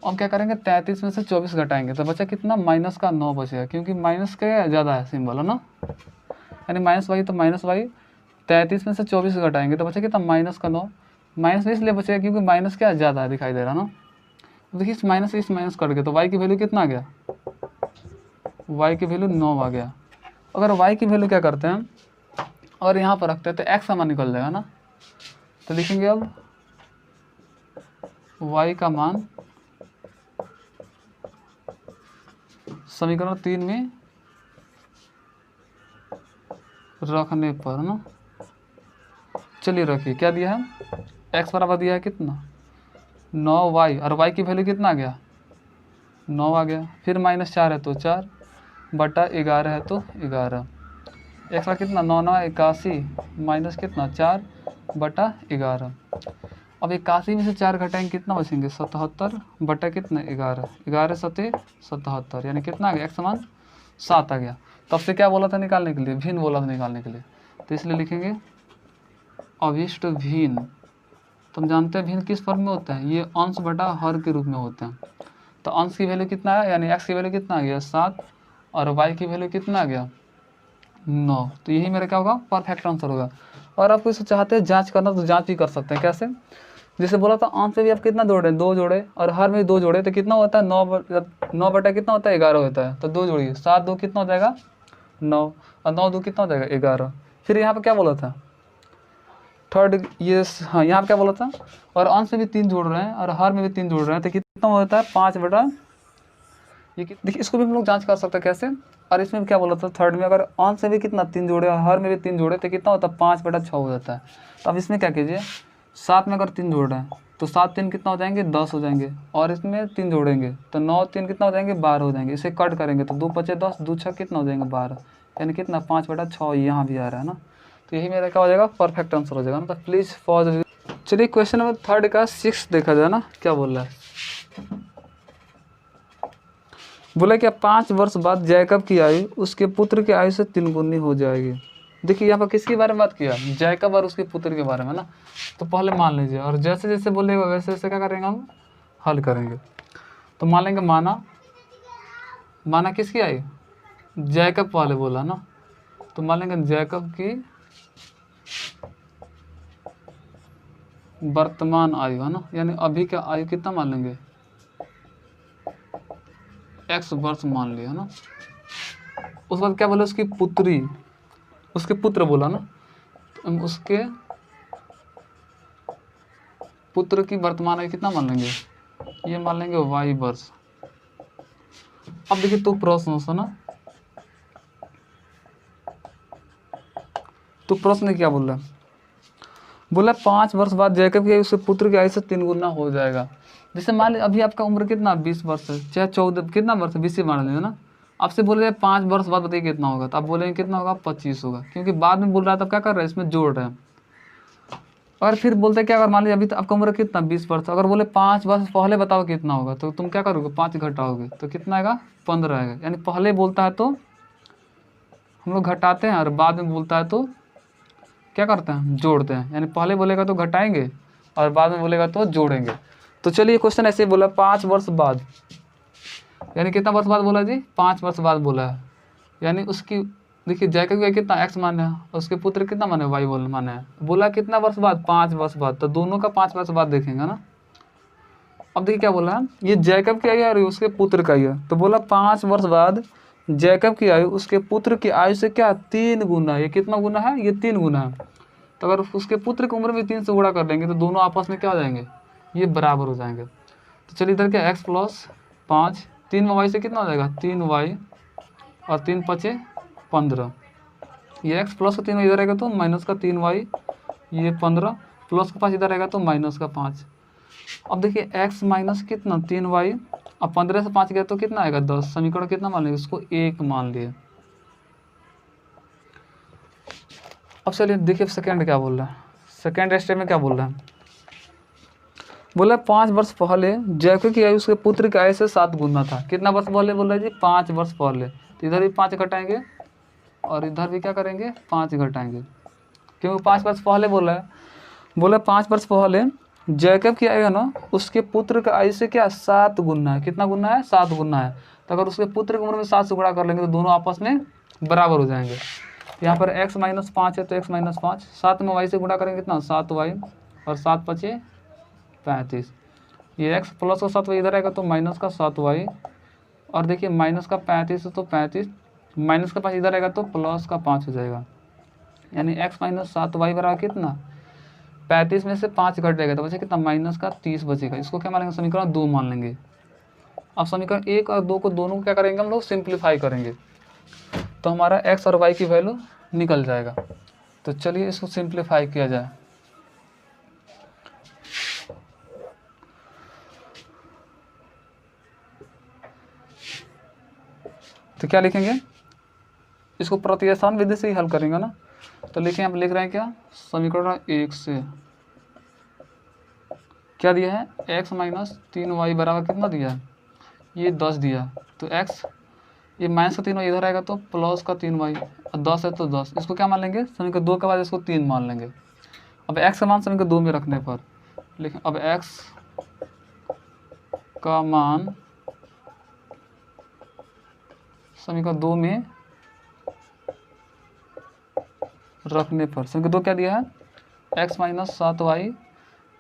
अब क्या करेंगे 33 में से 24 घटाएंगे तो बचा कितना -9 बचेगा, क्योंकि माइनस का ज़्यादा है सिंबल है ना, यानी -y तो -y, 33 में से 24 घटाएंगे तो बचा कितना -9। माइनस इसलिए बचेगा क्योंकि माइनस क्या ज़्यादा है दिखाई दे रहा ना। देखिए इस माइनस कट गया तो y की वैल्यू कितना आ गया, y की वैल्यू 9 आ गया। अगर y की वैल्यू क्या करते हैं और यहाँ पर रखते हैं तो x का मान निकल जाएगा ना। तो लिखेंगे अब y का मान समीकरण 3 में रखने पर ना, चलिए रखिए क्या दिया है, x बराबर दिया है कितना 9y, और y की वैल्यू कितना आ गया 9 आ गया, फिर -4 है तो 4 बटा 11 है तो 11, x का कितना 9 9 81 माइनस कितना 4 बटा 11। अब 81 में से 4 घटाएंगे कितना बचेंगे 77 बटा कितना 11, 11 सते 77, यानी कितना आ गया x मान 7 आ गया। तब से क्या बोला था निकालने के लिए, भिन्न बोला था निकालने के लिए, तो इसलिए लिखेंगे अभिष्ट भिन्न। तो हम जानते हैं भिन्न किस फॉर्म में होता है, ये अंश बटा हर के रूप में होते हैं। तो अंश की वैल्यू कितना है, यानी x की वैल्यू कितना आ गया 7, और y की वैल्यू कितना आ गया 9। तो यही मेरा क्या होगा परफेक्ट आंसर होगा। और आप इसे चाहते हैं जांच करना तो जांच भी कर सकते हैं। कैसे? जैसे बोला था अंश में भी आप कितना जोड़े 2 जोड़े, और हर में 2 जोड़े, तो कितना होता है 9 बटा कितना होता है 11 होता है, तो 2 जोड़िए 7 2 कितना हो जाएगा 9, और 9 2 कितना हो जाएगा 11। फिर यहाँ पे क्या बोला था थर्ड, ये हाँ यहाँ पे क्या बोला था, और अंश में भी 3 जोड़ रहे हैं और हर में भी 3 जोड़ रहे हैं, तो कितना होता है 5 बटा, ये देखिए इसको भी हम लोग जांच कर सकते हैं। कैसे? और इसमें भी क्या बोला था थर्ड में, अगर अंश में भी कितना 3 जोड़े और हर में भी 3 जोड़े, तो कितना होता है 5 बटा 6 हो जाता है। तो अब इसमें क्या कीजिए 7 में अगर 3 जोड़ रहे हैं तो 7 3 कितना हो जाएंगे 10 हो जाएंगे, और इसमें 3 जोड़ेंगे तो 9 3 कितना हो जाएंगे 12 हो जाएंगे। इसे कट करेंगे तो 2 5 10 2 6 कितना हो जाएंगे 12, यानी कितना 5 बटा 6 यहाँ भी आ रहा है ना। तो यही मेरा क्या हो जाएगा परफेक्ट आंसर हो जाएगा ना। तो प्लीज़ पॉज। चलिए क्वेश्चन नंबर 3 का 6 देखा जाए ना, क्या बोल रहा है। बोला क्या 5 वर्ष बाद जैकब की आयु उसके पुत्र की आयु से 3 गुनी हो जाएगी। देखिए यहाँ पर किसके बारे में बात किया, जैकब और उसके पुत्र के बारे में ना। तो पहले मान लीजिए, और जैसे जैसे बोलेगा वैसे वैसे क्या करेंगे हम हल करेंगे। तो मान लेंगे माना किसकी आयु, जैकब पहले बोला ना, तो मान लेंगे जैकब की वर्तमान आयु है ना, यानी अभी का आयु कितना मान लेंगे x वर्ष मान लिया ना। उसके बाद क्या बोला उसकी पुत्री, उसके पुत्र बोला ना, तो उसके पुत्र की वर्तमान आयु कितना मान लेंगे, ये मान लेंगे y वर्ष। अब देखिए तो प्रश्न सुना, तो प्रश्न क्या बोल रहा है, बोला 5 वर्ष बाद जैकब की आयु उसके पुत्र की आयु से 3 गुना हो जाएगा। जैसे मान लीजिए अभी आपका उम्र कितना 20 वर्ष है, चाहे 14 कितना वर्ष है 20 मान लीजिए ना। आपसे बोल रहे हैं 5 वर्ष बाद बताइए कितना होगा, तो आप बोलेंगे कितना होगा 25 होगा, क्योंकि बाद में बोल रहा है तब क्या कर रहे हैं इसमें जोड़ रहे हैं। और फिर बोलते हैं क्या, अगर मान लीजिए अभी तो आपका उम्र कितना 20 वर्ष, अगर बोले 5 वर्ष पहले बताओ कितना होगा, तो तुम क्या करोगे 5 घटाओगे तो कितना आएगा 15 आएगा। यानी पहले बोलता है तो हम लोग घटाते हैं, और बाद में बोलता है तो क्या करते हैं जोड़ते हैं। यानी पहले बोलेगा तो घटाएंगे और बाद में बोलेगा तो जोड़ेंगे। तो चलिए क्वेश्चन ऐसे ही बोला 5 वर्ष बाद, यानी कितना वर्ष बाद बोला जी 5 वर्ष बाद बोला है, यानी उसकी देखिए जैकब का कितना एक्स मान है, उसके पुत्र कितना माने वाई बोल माने है, बोला कितना वर्ष बाद 5 वर्ष बाद, तो दोनों का 5 वर्ष बाद देखेंगे ना। अब देखिए क्या बोला, ये जैकब की आयु है और उसके पुत्र का आयु है, तो बोला 5 वर्ष बाद जैकब की आयु उसके पुत्र की आयु से क्या 3 गुना, ये कितना गुना है, ये 3 गुना है। तो अगर उसके पुत्र की उम्र में 3 से गुणा कर देंगे तो दोनों आपस में क्या हो जाएंगे, ये बराबर हो जाएंगे। तो चलिए इधर क्या x प्लस 5, 3 वाई से कितना हो जाएगा 3 वाई और 3 पचे 15, ये x प्लस का 3 इधर रहेगा तो माइनस का 3 वाई, ये 15 प्लस का 5 इधर रहेगा तो माइनस का 5। अब देखिए x माइनस कितना 3 वाई, अब 15 से 5 गया तो कितना आएगा 10, समीकरण कितना मान लेंगे, इसको 1 मान लिए। अब चलिए देखिए सेकंड क्या बोल रहा है, सेकंड स्टेप में क्या बोल रहा है, बोला 5 वर्ष पहले जैकब की आयु उसके पुत्र की आयु से 7 गुना था। कितना वर्ष पहले बोल रहा है जी, 5 वर्ष पहले, तो इधर भी 5 घटाएंगे और इधर भी क्या करेंगे 5 घटाएंगे, क्योंकि 5 वर्ष पहले बोला है। बोला 5 वर्ष पहले जैकब की आयु है ना उसके पुत्र का आयु से क्या 7 गुना है, कितना गुना है 7 गुना है। तो अगर उसके पुत्र की उम्र में 7 से गुणा कर लेंगे तो दोनों आपस में बराबर हो जाएंगे। यहाँ पर x माइनस 5 है तो x माइनस 5, 7 में y से गुणा करेंगे कितना 7 वाई और 7 पचे 35, ये x प्लस का 7 वाई इधर आएगा तो माइनस का 7 वाई और देखिए माइनस का 35 है तो 35, माइनस का 5 इधर आएगा तो प्लस का 5 हो जाएगा, यानी x माइनस 7 वाई बराबर कितना 35 में से 5 घट जाएगा तो बचे कितना माइनस का 30 बचेगा। इसको क्या मान लेंगे समीकरण 2 मान लेंगे। अब समीकरण 1 और 2 को दोनों को क्या करेंगे हम लोग सिंप्लीफाई करेंगे, तो हमारा x और y की वैल्यू निकल जाएगा। तो चलिए इसको सिंप्लीफाई किया जाए। तो क्या लिखेंगे, इसको प्रतिस्थापन विधि से ही हल करेंगे ना। तो लिखें, हम लिख रहे हैं क्या समीकरण 1 से क्या दिया है x माइनस 3 वाई बराबर कितना दिया है, ये 10 दिया। तो x ये माइनस का 3 वाई इधर आएगा तो प्लस का 3 वाई और 10 है तो 10, इसको क्या मान लेंगे समीकरण 2 के बाद इसको 3 मान लेंगे। अब x का मान समीकरण 2 में रखने पर लेकिन अब x का मान समीकरण 2 में रखने पर समीकरण 2 क्या दिया है x माइनस 7 वाई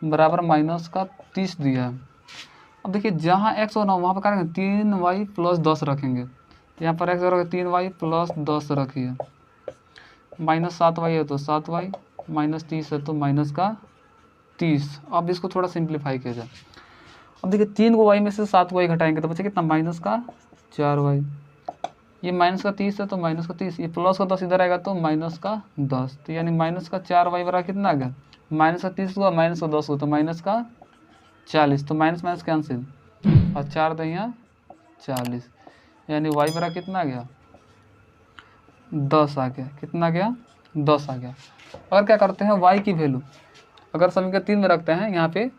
बराबर माइनस का 30 दिया है। अब देखिए जहाँ x होना वहाँ पर क्या करेंगे 3 वाई प्लस 10 रखेंगे, यहाँ पर x रखेंगे 3 वाई प्लस 10 रखिए, माइनस 7 वाई है तो 7 वाई, माइनस 30 है तो माइनस का 30। अब इसको थोड़ा सिंप्लीफाई किया जाए। अब देखिए 3 को वाई में से 7 वाई घटाएंगे तो बचे कितना माइनस का 4 वाई, ये माइनस का 30 है तो माइनस का 30, ये प्लस का 10 इधर आएगा तो माइनस का 10, तो यानी माइनस का 4 वाई बराबर कितना आ गया माइनस का 30 हुआ माइनस का 10 हुआ तो माइनस का 40, तो माइनस माइनस कैंसिल और 4 दहिया 40, यानी वाई बराबर कितना आ गया 10 आ गया। कितना आ गया 10 आ गया। और क्या करते हैं वाई की वैल्यू अगर समीकरण 3 में रखते हैं, यहाँ पे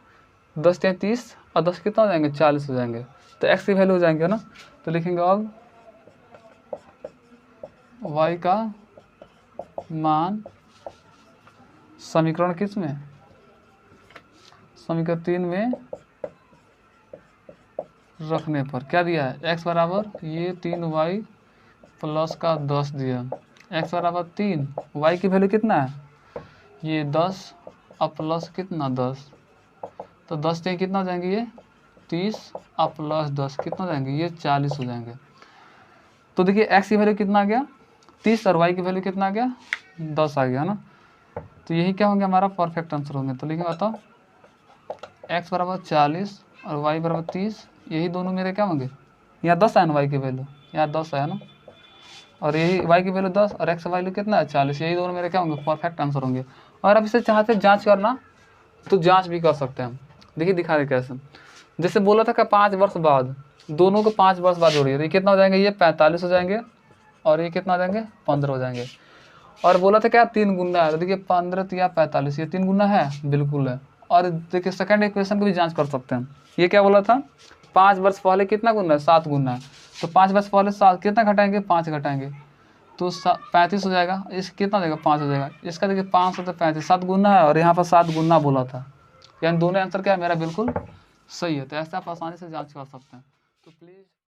10 या 30 और 10 कितना हो जाएंगे 40 हो जाएंगे, तो एक्स की वैल्यू हो जाएंगे ना। तो लिखेंगे अब वाई का मान समीकरण किस में समीकरण 3 में रखने पर क्या दिया है x बराबर ये 3 वाई प्लस का 10 दिया, x बराबर 3, y की वैल्यू कितना है ये 10 और प्लस कितना 10, तो 10 से कितना हो जाएंगे ये 30 और प्लस 10 कितना हो जाएंगे ये 40 हो जाएंगे। तो देखिए x की वैल्यू कितना आ गया 30 और y की वैल्यू कितना आ गया 10 आ गया ना। तो यही क्या होंगे हमारा परफेक्ट आंसर होंगे। तो लिखेंगे बताओ x बराबर 40 और y बराबर 30, यही दोनों मेरे क्या होंगे, यहाँ 10 है ना y की वैल्यू, यहाँ 10 है ना, और यही y की वैल्यू 10 और x की वैल्यू कितना है 40, यही दोनों मेरे क्या होंगे परफेक्ट आंसर होंगे। और अब इसे चाहते जांच करना तो जांच भी कर सकते हैं हम। देखिए दिखा रहे कैसे, जैसे बोला था कि 5 वर्ष बाद, दोनों को 5 वर्ष बाद जोड़िए तो ये कितना हो जाएंगे ये 45 हो जाएंगे और ये कितना हो जाएंगे 15 हो जाएंगे। और बोला था क्या 3 गुना है, तो देखिए 15 या 45 ये 3 गुना है, बिल्कुल है। और देखिए सेकंड इक्वेशन को भी जांच कर सकते हैं। ये क्या बोला था 5 वर्ष पहले कितना गुना है 7 गुना है, तो 5 वर्ष पहले 7 कितना घटाएंगे 5 घटाएंगे तो 35 हो जाएगा, इस कितना देगा 5 हो जाएगा, इसका देखिए 5 से 35 7 गुना है और यहाँ पर 7 गुना बोला था, यानी दोनों आंसर क्या है मेरा बिल्कुल सही है। तो ऐसे आप आसानी से जाँच कर सकते हैं। तो प्लीज़